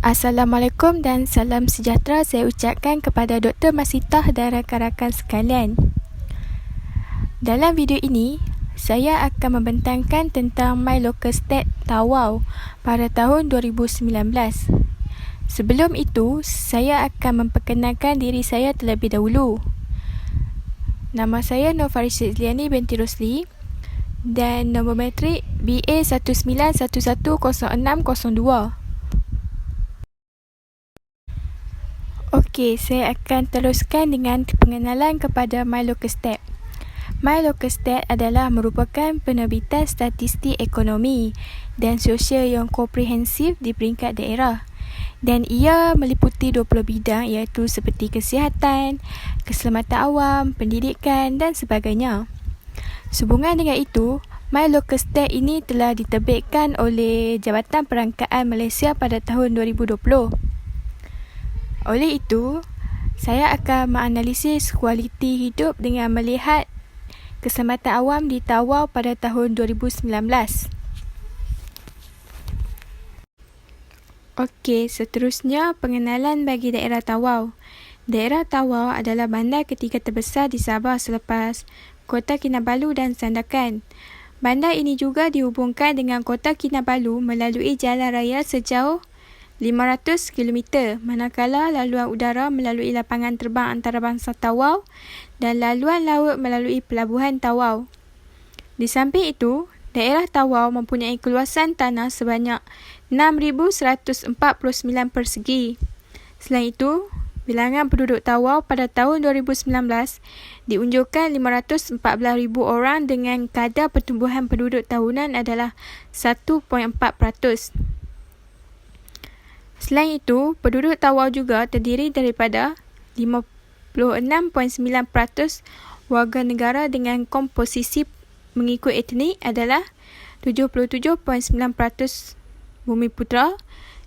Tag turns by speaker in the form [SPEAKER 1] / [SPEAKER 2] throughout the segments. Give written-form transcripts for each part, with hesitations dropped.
[SPEAKER 1] Assalamualaikum dan salam sejahtera saya ucapkan kepada Dr. Masitah dan rakan-rakan sekalian. Dalam video ini, saya akan membentangkan tentang My Local State Tawau pada tahun 2019. Sebelum itu, saya akan memperkenalkan diri saya terlebih dahulu. Nama saya Nur Farisha Izliani binti Rosli dan nombor matrik BA 19110602. Okey, saya akan teruskan dengan pengenalan kepada My Local State. My Local State adalah merupakan penerbitan statistik ekonomi dan sosial yang komprehensif di peringkat daerah. Dan ia meliputi 20 bidang iaitu seperti kesihatan, keselamatan awam, pendidikan dan sebagainya. Sehubungan dengan itu, My Local State ini telah diterbitkan oleh Jabatan Perangkaan Malaysia pada tahun 2020. Oleh itu, saya akan menganalisis kualiti hidup dengan melihat keselamatan awam di Tawau pada tahun 2019. Okey, seterusnya pengenalan bagi daerah Tawau. Daerah Tawau adalah bandar ketiga terbesar di Sabah selepas Kota Kinabalu dan Sandakan. Bandar ini juga dihubungkan dengan Kota Kinabalu melalui jalan raya sejauh 500 km, manakala laluan udara melalui lapangan terbang antarabangsa Tawau dan laluan laut melalui pelabuhan Tawau. Di samping itu, daerah Tawau mempunyai keluasan tanah sebanyak 6,149 persegi. Selain itu, bilangan penduduk Tawau pada tahun 2019 diunjukkan 514,000 orang dengan kadar pertumbuhan penduduk tahunan adalah 1.4%. Selain itu, penduduk Tawau juga terdiri daripada 56.9% warga negara dengan komposisi mengikut etnik adalah 77.9% Bumiputera,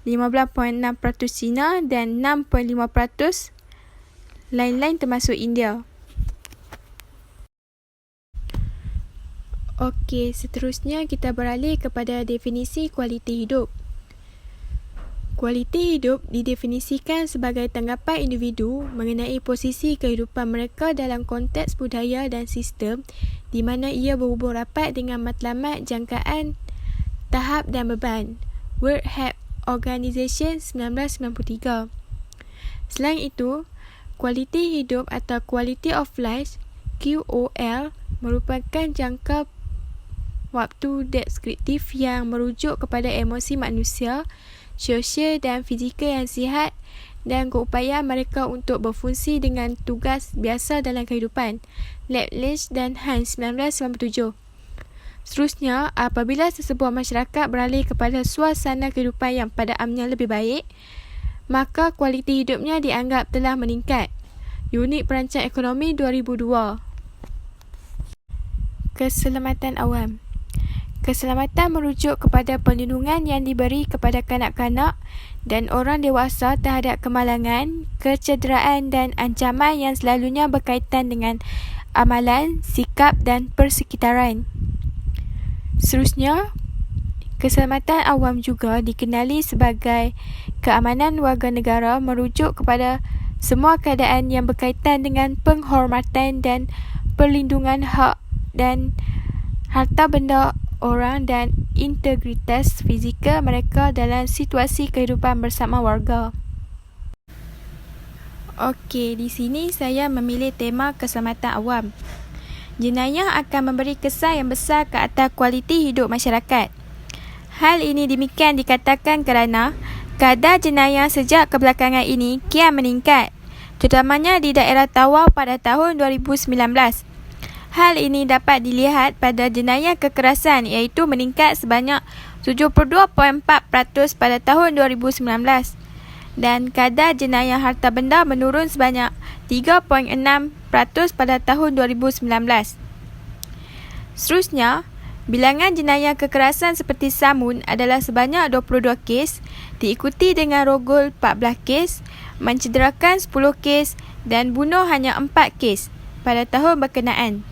[SPEAKER 1] 15.6% Cina dan 6.5% lain-lain termasuk India. Okey, seterusnya kita beralih kepada definisi kualiti hidup. Kualiti hidup didefinisikan sebagai tanggapan individu mengenai posisi kehidupan mereka dalam konteks budaya dan sistem di mana ia berhubung rapat dengan matlamat jangkaan, tahap dan beban. World Health Organization 1993. Selain itu, kualiti hidup atau Quality of Life QOL merupakan jangka waktu deskriptif yang merujuk kepada emosi manusia, sosial dan fizikal yang sihat dan keupayaan mereka untuk berfungsi dengan tugas biasa dalam kehidupan. Laplace dan Hans 1997. Seterusnya, apabila sesebuah masyarakat beralih kepada suasana kehidupan yang pada amnya lebih baik, maka kualiti hidupnya dianggap telah meningkat. Unit Perancang Ekonomi 2002. Keselamatan awam. Keselamatan merujuk kepada perlindungan yang diberi kepada kanak-kanak dan orang dewasa terhadap kemalangan, kecederaan dan ancaman yang selalunya berkaitan dengan amalan, sikap dan persekitaran. Seterusnya, keselamatan awam juga dikenali sebagai keamanan warga negara merujuk kepada semua keadaan yang berkaitan dengan penghormatan dan perlindungan hak dan harta benda orang dan integritas fizikal mereka dalam situasi kehidupan bersama warga. Okey, di sini saya memilih tema keselamatan awam. Jenayah akan memberi kesan yang besar ke atas kualiti hidup masyarakat. Hal ini demikian dikatakan kerana kadar jenayah sejak kebelakangan ini kian meningkat, terutamanya di daerah Tawau pada tahun 2019. Hal ini dapat dilihat pada jenayah kekerasan iaitu meningkat sebanyak 72.4% pada tahun 2019 dan kadar jenayah harta benda menurun sebanyak 3.6% pada tahun 2019. Seterusnya, bilangan jenayah kekerasan seperti samun adalah sebanyak 22 kes, diikuti dengan rogol 14 kes, mencederakan 10 kes dan bunuh hanya 4 kes pada tahun berkenaan.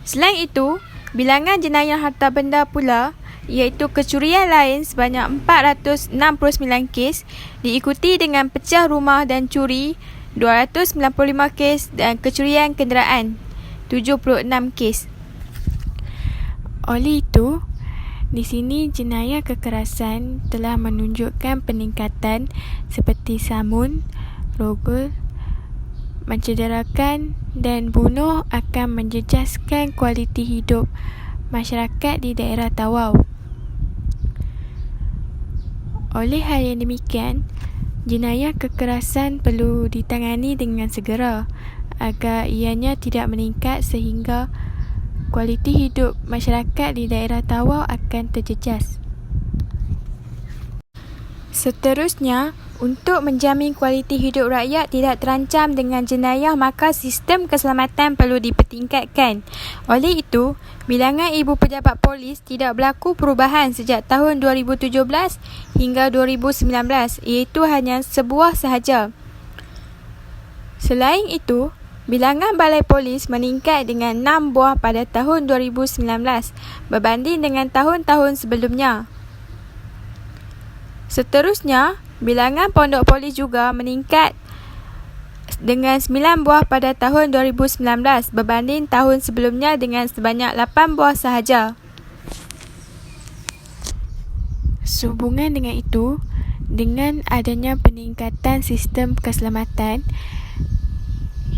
[SPEAKER 1] Selain itu, bilangan jenayah harta benda pula iaitu kecurian lain sebanyak 469 kes, diikuti dengan pecah rumah dan curi 295 kes dan kecurian kenderaan 76 kes. Oleh itu, di sini jenayah kekerasan telah menunjukkan peningkatan seperti samun, rogol, mencederakan dan bunuh akan menjejaskan kualiti hidup masyarakat di daerah Tawau. Oleh hal yang demikian, jenayah kekerasan perlu ditangani dengan segera agar ianya tidak meningkat sehingga kualiti hidup masyarakat di daerah Tawau akan terjejas. Seterusnya, untuk menjamin kualiti hidup rakyat tidak terancam dengan jenayah, maka sistem keselamatan perlu dipertingkatkan. Oleh itu, bilangan ibu pejabat polis tidak berlaku perubahan sejak tahun 2017 hingga 2019, iaitu hanya sebuah sahaja. Selain itu, bilangan balai polis meningkat dengan 6 buah pada tahun 2019 berbanding dengan tahun-tahun sebelumnya. Seterusnya, bilangan pondok polis juga meningkat dengan 9 buah pada tahun 2019 berbanding tahun sebelumnya dengan sebanyak 8 buah sahaja. Sehubungan dengan itu, dengan adanya peningkatan sistem keselamatan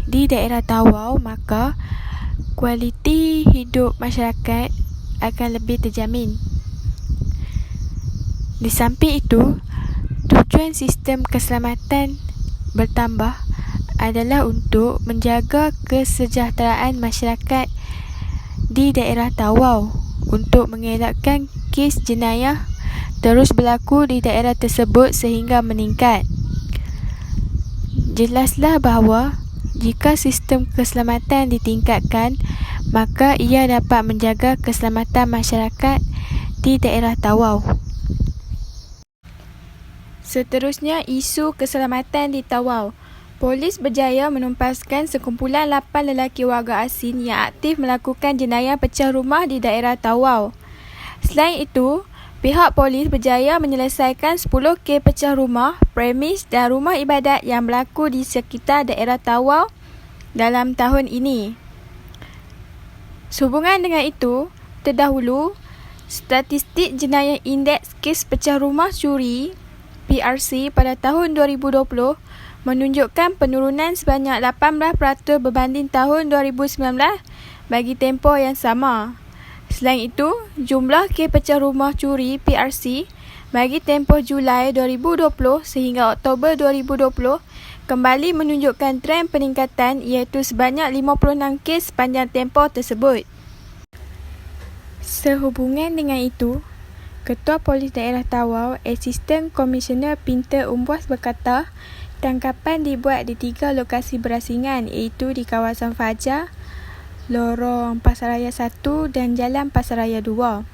[SPEAKER 1] di daerah Tawau, maka kualiti hidup masyarakat akan lebih terjamin. Di samping itu, tujuan sistem keselamatan bertambah adalah untuk menjaga kesejahteraan masyarakat di daerah Tawau untuk mengelakkan kes jenayah terus berlaku di daerah tersebut sehingga meningkat. Jelaslah bahawa jika sistem keselamatan ditingkatkan, maka ia dapat menjaga keselamatan masyarakat di daerah Tawau. Seterusnya, isu keselamatan di Tawau. Polis berjaya menumpaskan sekumpulan 8 lelaki warga asing yang aktif melakukan jenayah pecah rumah di daerah Tawau. Selain itu, pihak polis berjaya menyelesaikan 10 kes pecah rumah, premis dan rumah ibadat yang berlaku di sekitar daerah Tawau dalam tahun ini. Sehubungan dengan itu, terdahulu, statistik jenayah indeks kes pecah rumah curi PRC pada tahun 2020 menunjukkan penurunan sebanyak 18% berbanding tahun 2019 bagi tempoh yang sama. Selain itu, jumlah kes pecah rumah curi PRC bagi tempoh Julai 2020 sehingga Oktober 2020 kembali menunjukkan trend peningkatan, iaitu sebanyak 56 kes sepanjang tempoh tersebut. Sehubungan dengan itu, Ketua Polis Daerah Tawau, Asisten Komisioner Pinter Umbuas berkata, tangkapan dibuat di 3 lokasi berasingan, iaitu di kawasan Fajar, Lorong Pasaraya 1 dan Jalan Pasaraya 2.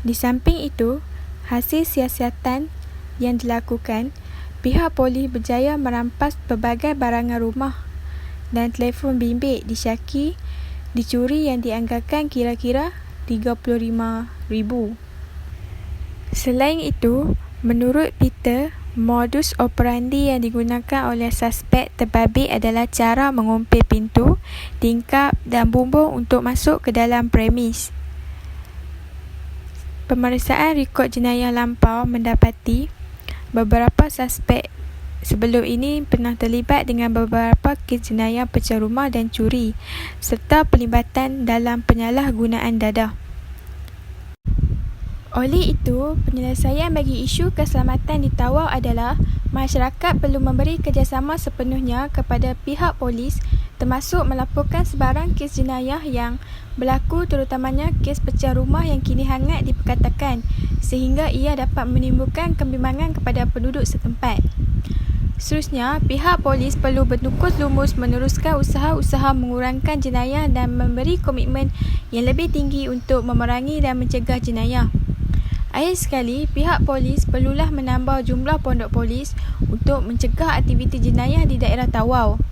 [SPEAKER 1] Di samping itu, hasil siasatan yang dilakukan, pihak polis berjaya merampas pelbagai barangan rumah dan telefon bimbit disyaki dicuri yang dianggarkan kira-kira 35,000. Selain itu, menurut Peter, modus operandi yang digunakan oleh suspek terbabit adalah cara mengumpil pintu, tingkap dan bumbung untuk masuk ke dalam premis. Pemeriksaan rekod jenayah lampau mendapati beberapa suspek sebelum ini pernah terlibat dengan beberapa kes jenayah pecah rumah dan curi serta pelibatan dalam penyalahgunaan dadah. Oleh itu, penyelesaian bagi isu keselamatan di Tawau adalah masyarakat perlu memberi kerjasama sepenuhnya kepada pihak polis, termasuk melaporkan sebarang kes jenayah yang berlaku, terutamanya kes pecah rumah yang kini hangat diperkatakan, sehingga ia dapat menimbulkan kebimbangan kepada penduduk setempat. Seterusnya, pihak polis perlu bertukus lumus meneruskan usaha-usaha mengurangkan jenayah dan memberi komitmen yang lebih tinggi untuk memerangi dan mencegah jenayah. Akhir sekali, pihak polis perlulah menambah jumlah pondok polis untuk mencegah aktiviti jenayah di daerah Tawau.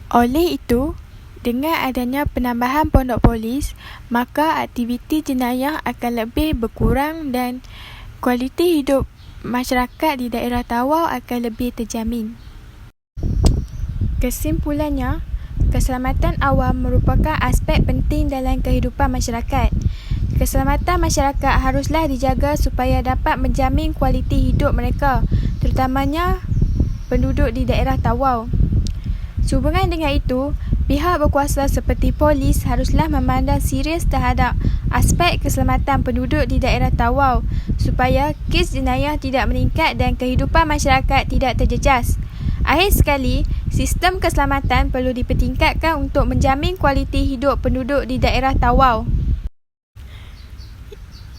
[SPEAKER 1] Oleh itu, Dengan adanya penambahan pondok polis, maka aktiviti jenayah akan lebih berkurang dan kualiti hidup masyarakat di daerah Tawau akan lebih terjamin. Kesimpulannya, keselamatan awam merupakan aspek penting dalam kehidupan masyarakat. Keselamatan masyarakat haruslah dijaga supaya dapat menjamin kualiti hidup mereka, terutamanya penduduk di daerah Tawau. Sehubungan dengan itu, pihak berkuasa seperti polis haruslah memandang serius terhadap aspek keselamatan penduduk di daerah Tawau supaya kes jenayah tidak meningkat dan kehidupan masyarakat tidak terjejas. Akhir sekali, sistem keselamatan perlu dipertingkatkan untuk menjamin kualiti hidup penduduk di daerah Tawau.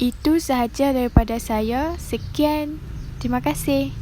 [SPEAKER 1] Itu sahaja daripada saya. Sekian. Terima kasih.